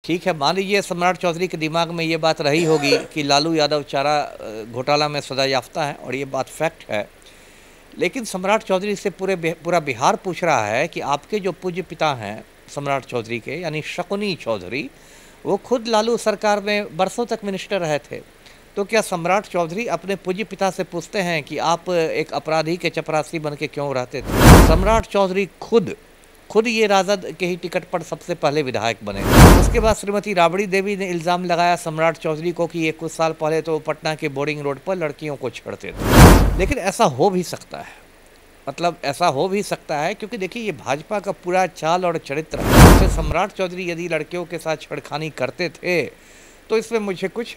ठीक है, मान लीजिए सम्राट चौधरी के दिमाग में ये बात रही होगी कि लालू यादव चारा घोटाला में सजा याफ्ता है, और ये बात फैक्ट है। लेकिन सम्राट चौधरी से पूरा बिहार पूछ रहा है कि आपके जो पूज्य पिता हैं सम्राट चौधरी के, यानी शकुनी चौधरी, वो खुद लालू सरकार में बरसों तक मिनिस्टर रहे थे। तो क्या सम्राट चौधरी अपने पूज्य पिता से पूछते हैं कि आप एक अपराधी के चपरासी बन के क्यों रहते थे? सम्राट चौधरी खुद ये राजद के ही टिकट पर सबसे पहले विधायक बने। उसके बाद श्रीमती राबड़ी देवी ने इल्ज़ाम लगाया सम्राट चौधरी को कि ये कुछ साल पहले तो पटना के बोर्डिंग रोड पर लड़कियों को छेड़ते थे। लेकिन ऐसा हो भी सकता है, मतलब ऐसा हो भी सकता है, क्योंकि देखिए ये भाजपा का पूरा चाल और चरित्र है। तो सम्राट चौधरी यदि लड़कियों के साथ छेड़खानी करते थे तो इसमें मुझे कुछ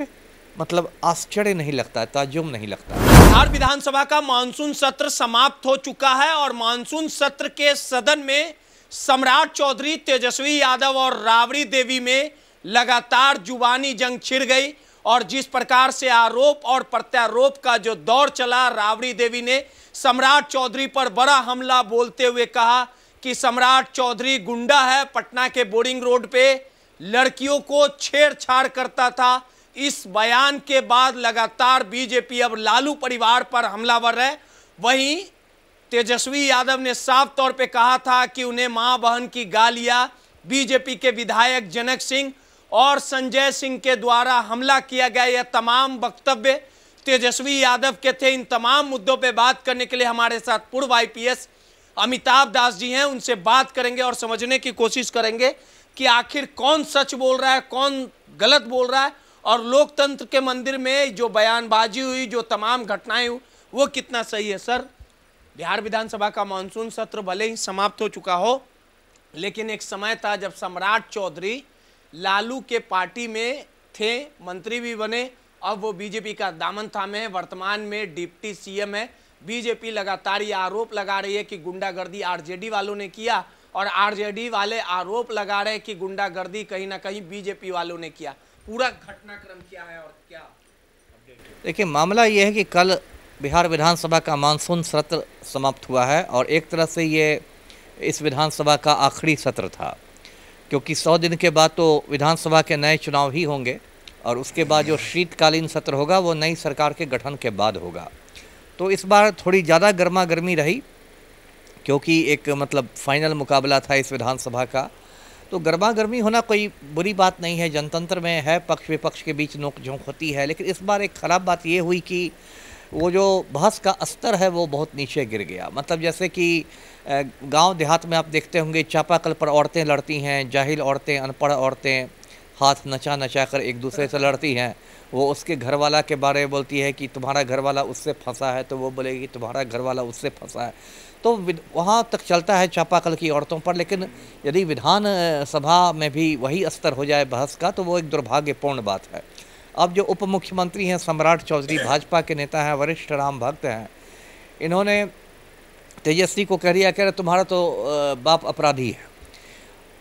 मतलब आश्चर्य नहीं लगता, ताज्जुब नहीं लगता। बिहार विधानसभा का मानसून सत्र समाप्त हो चुका है और मानसून सत्र के सदन में सम्राट चौधरी, तेजस्वी यादव और राबड़ी देवी में लगातार जुबानी जंग छिड़ गई। और जिस प्रकार से आरोप और प्रत्यारोप का जो दौर चला, राबड़ी देवी ने सम्राट चौधरी पर बड़ा हमला बोलते हुए कहा कि सम्राट चौधरी गुंडा है, पटना के बोर्डिंग रोड पे लड़कियों को छेड़छाड़ करता था। इस बयान के बाद लगातार बीजेपी अब लालू परिवार पर हमलावर है। वहीं तेजस्वी यादव ने साफ तौर पे कहा था कि उन्हें मां बहन की गालियां बीजेपी के विधायक जनक सिंह और संजय सिंह के द्वारा हमला किया गया। यह तमाम वक्तव्य तेजस्वी यादव के थे। इन तमाम मुद्दों पे बात करने के लिए हमारे साथ पूर्व आईपीएस अमिताभ दास जी हैं, उनसे बात करेंगे और समझने की कोशिश करेंगे कि आखिर कौन सच बोल रहा है, कौन गलत बोल रहा है, और लोकतंत्र के मंदिर में जो बयानबाजी हुई, जो तमाम घटनाएं हुई, वो कितना सही है। सर, बिहार विधानसभा का मानसून सत्र भले ही समाप्त हो चुका हो, लेकिन एक समय था जब सम्राट चौधरी लालू के पार्टी में थे, मंत्री भी बने, अब वो बीजेपी का दामन थामे हैं, वर्तमान में डिप्टी सीएम है। बीजेपी लगातार ये आरोप लगा रही है कि गुंडागर्दी आरजेडी वालों ने किया, और आरजेडी वाले आरोप लगा रहे हैं कि गुंडागर्दी कहीं ना कहीं बीजेपी वालों ने किया। पूरा घटनाक्रम क्या है और क्या अपडेट है? देखिए, मामला ये है कि कल बिहार विधानसभा का मानसून सत्र समाप्त हुआ है, और एक तरह से ये इस विधानसभा का आखिरी सत्र था, क्योंकि 100 दिन के बाद तो विधानसभा के नए चुनाव ही होंगे, और उसके बाद जो शीतकालीन सत्र होगा वो नई सरकार के गठन के बाद होगा। तो इस बार थोड़ी ज़्यादा गर्मा गर्मी रही, क्योंकि एक मतलब फाइनल मुकाबला था इस विधानसभा का। तो गर्मा गर्मी होना कोई बुरी बात नहीं है, जनतंत्र में है, पक्ष विपक्ष के बीच नोक झोंक होती है। लेकिन इस बार एक ख़राब बात ये हुई कि वो जो बहस का स्तर है वो बहुत नीचे गिर गया। मतलब जैसे कि गांव देहात में आप देखते होंगे, चापाकल पर औरतें लड़ती हैं, जाहिल औरतें, अनपढ़ औरतें हाथ नचा नचा कर एक दूसरे से लड़ती हैं। वो उसके घरवाला के बारे में बोलती है कि तुम्हारा घरवाला उससे फंसा है, तो वो बोलेगी तुम्हारा घरवाला उससे फंसा है। तो वहाँ तक चलता है चापाकल की औरतों पर। लेकिन यदि विधान सभा में भी वही स्तर हो जाए बहस का, तो वो एक दुर्भाग्यपूर्ण बात है। अब जो उप मुख्यमंत्री हैं सम्राट चौधरी, भाजपा के नेता हैं, वरिष्ठ राम भक्त हैं, इन्होंने तेजस्वी को कह दिया, कह रहे तुम्हारा तो बाप अपराधी है।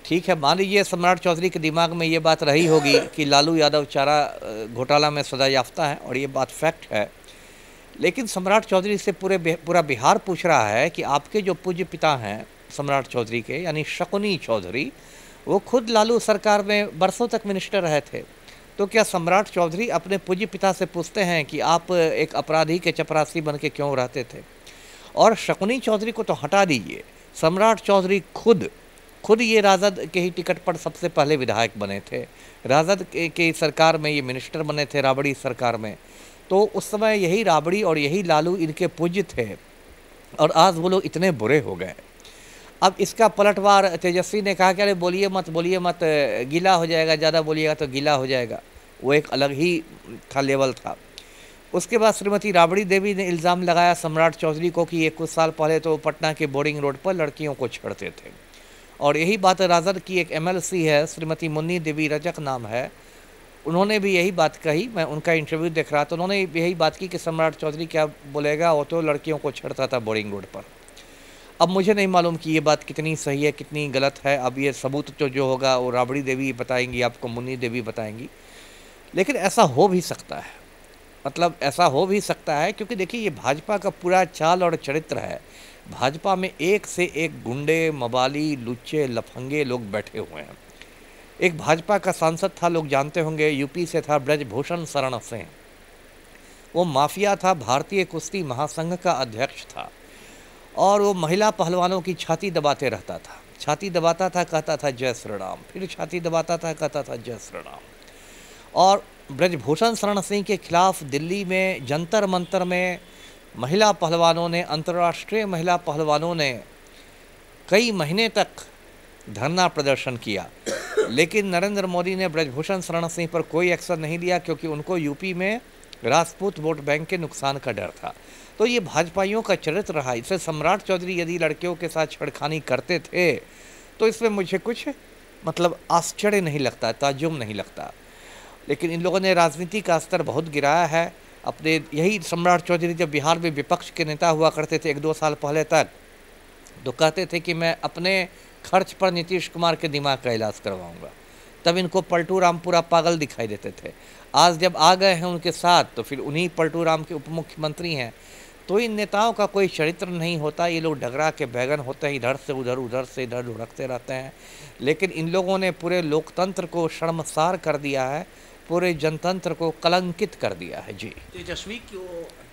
ठीक है, मान लीजिए सम्राट चौधरी के दिमाग में ये बात रही होगी कि लालू यादव चारा घोटाला में सजा याफ्ता है, और ये बात फैक्ट है। लेकिन सम्राट चौधरी से पूरा बिहार पूछ रहा है कि आपके जो पूज्य पिता हैं सम्राट चौधरी के, यानी शकुनी चौधरी, वो खुद लालू सरकार में बरसों तक मिनिस्टर रहे थे। तो क्या सम्राट चौधरी अपने पूज्य पिता से पूछते हैं कि आप एक अपराधी के चपरासी बन के क्यों रहते थे? और शकुनी चौधरी को तो हटा दीजिए, सम्राट चौधरी खुद ये राजद के ही टिकट पर सबसे पहले विधायक बने थे। राजद के सरकार में ये मिनिस्टर बने थे, राबड़ी सरकार में। तो उस समय यही राबड़ी और यही लालू इनके पूज्य थे, और आज वो लोग इतने बुरे हो गए। अब इसका पलटवार तेजस्वी ने कहा कि अरे बोलिए मत, गीला हो जाएगा, ज़्यादा बोलिएगा तो गीला हो जाएगा। वो एक अलग ही था, लेवल था। उसके बाद श्रीमती राबड़ी देवी ने इल्ज़ाम लगाया सम्राट चौधरी को कि ये कुछ साल पहले तो पटना के बोर्डिंग रोड पर लड़कियों को छेड़ते थे। और यही बात राजद की एक एमएलसी है, श्रीमती मुन्नी देवी रजक नाम है, उन्होंने भी यही बात कही। मैं उनका इंटरव्यू देख रहा था, उन्होंने यही बात की कि सम्राट चौधरी क्या बोलेगा, वो तो लड़कियों को छेड़ता था बोर्डिंग रोड पर। अब मुझे नहीं मालूम कि ये बात कितनी सही है, कितनी गलत है। अब ये सबूत तो जो होगा वो राबड़ी देवी बताएंगी, आपको मुन्नी देवी बताएंगी। लेकिन ऐसा हो भी सकता है, मतलब ऐसा हो भी सकता है, क्योंकि देखिए ये भाजपा का पूरा चाल और चरित्र है। भाजपा में एक से एक गुंडे, मवाली, लुच्चे, लफंगे लोग बैठे हुए हैं। एक भाजपा का सांसद था, लोग जानते होंगे, यूपी से था, ब्रजभूषण शरण सिंह। वो माफिया था, भारतीय कुश्ती महासंघ का अध्यक्ष था और वो महिला पहलवानों की छाती दबाते रहता था। छाती दबाता था, कहता था जय श्री राम, फिर छाती दबाता था, कहता था जय श्री राम। और ब्रजभूषण शरण सिंह के खिलाफ दिल्ली में जंतर मंतर में महिला पहलवानों ने, अंतर्राष्ट्रीय महिला पहलवानों ने कई महीने तक धरना प्रदर्शन किया, लेकिन नरेंद्र मोदी ने ब्रजभूषण शरण सिंह पर कोई एक्शन नहीं लिया, क्योंकि उनको यूपी में राजपूत वोट बैंक के नुकसान का डर था। तो ये भाजपाइयों का चरित्र रहा। इससे सम्राट चौधरी यदि लड़कियों के साथ छेड़खानी करते थे तो इसमें मुझे कुछ आश्चर्य नहीं लगता, ताज्जुब नहीं लगता। लेकिन इन लोगों ने राजनीति का स्तर बहुत गिराया है अपने। यही सम्राट चौधरी जब बिहार में विपक्ष के नेता हुआ करते थे 1-2 साल पहले तक, तो कहते थे कि मैं अपने खर्च पर नीतीश कुमार के दिमाग का इलाज करवाऊंगा। तब इनको पलटू राम पूरा पागल दिखाई देते थे। आज जब आ गए हैं उनके साथ तो फिर उन्हीं पलटू राम के उप मुख्यमंत्री हैं। तो इन नेताओं का कोई चरित्र नहीं होता, ये लोग डगरा के बैगन होते हैं, इधर से उधर, उधर से इधर लुढ़कते रहते हैं। लेकिन इन लोगों ने पूरे लोकतंत्र को शर्मसार कर दिया है, पूरे जनतंत्र को कलंकित कर दिया है। जी,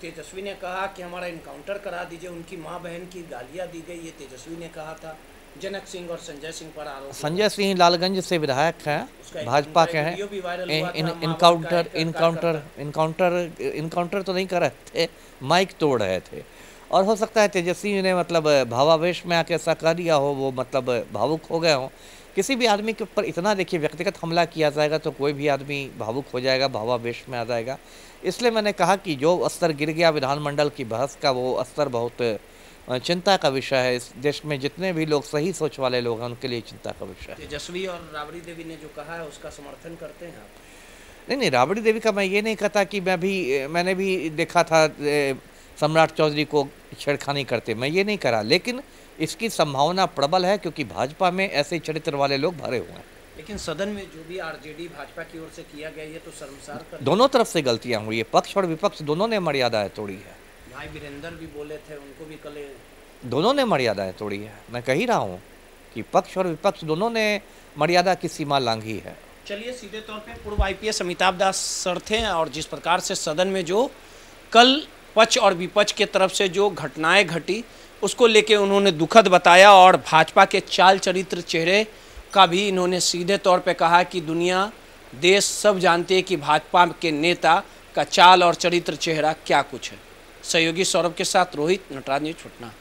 तेजस्वी ने कहा कि हमारा इनकाउंटर करा दीजिए, उनकी माँ बहन की गालियाँ दी गई, ये तेजस्वी ने कहा था। जनक सिंह और संजय सिंह पर आरोप। संजय सिंह लालगंज से विधायक हैं, भाजपा के हैं। इनकाउंटर तो नहीं कर रहे थे, माइक तोड़ रहे थे। और हो सकता है तेजस्वी ने भावावेश में आके ऐसा कर दिया हो, वो भावुक हो गए हों। किसी भी आदमी के ऊपर इतना देखिए व्यक्तिगत हमला किया जाएगा तो कोई भी आदमी भावुक हो जाएगा, भावावेश में आ जाएगा। इसलिए मैंने कहा कि जो स्तर गिर गया विधानमंडल की बहस का, वो स्तर बहुत चिंता का विषय है। इस देश में जितने भी लोग सही सोच वाले लोग हैं उनके लिए चिंता का विषय है। तेजस्वी और राबड़ी देवी ने जो कहा है उसका समर्थन करते हैं आप? नहीं, राबड़ी देवी का मैं ये नहीं कहता कि मैंने भी देखा था सम्राट चौधरी को छेड़खानी करते, मैं ये नहीं करा। लेकिन इसकी संभावना प्रबल है क्योंकि भाजपा में ऐसे चरित्र वाले लोग भरे हुए हैं। लेकिन सदन में जो भी आरजेडी भाजपा की ओर से किया गया, ये तो शर्मसार कर। दोनों तरफ से गलतियां हुई है, पक्ष और विपक्ष दोनों ने मर्यादाएं तोड़ी है। भाई वीरेंद्र भी बोले थे, उनको भी कल दोनों ने मर्यादाएं तोड़ी है। मैं कह ही रहा हूँ कि पक्ष और विपक्ष दोनों ने मर्यादा की सीमा लांघी है। चलिए, सीधे तौर पे पूर्व आईपीएस अमिताभ दास सर थे और जिस प्रकार से सदन में जो कल पक्ष और विपक्ष के तरफ से जो घटनाएं घटी उसको लेके उन्होंने दुखद बताया और भाजपा के चाल चरित्र चेहरे का भी इन्होंने सीधे तौर पे कहा कि दुनिया, देश सब जानते हैं कि भाजपा के नेता का चाल और चरित्र चेहरा क्या कुछ है। सहयोगी सौरभ के साथ रोहित, नटराज न्यूज़, पटना।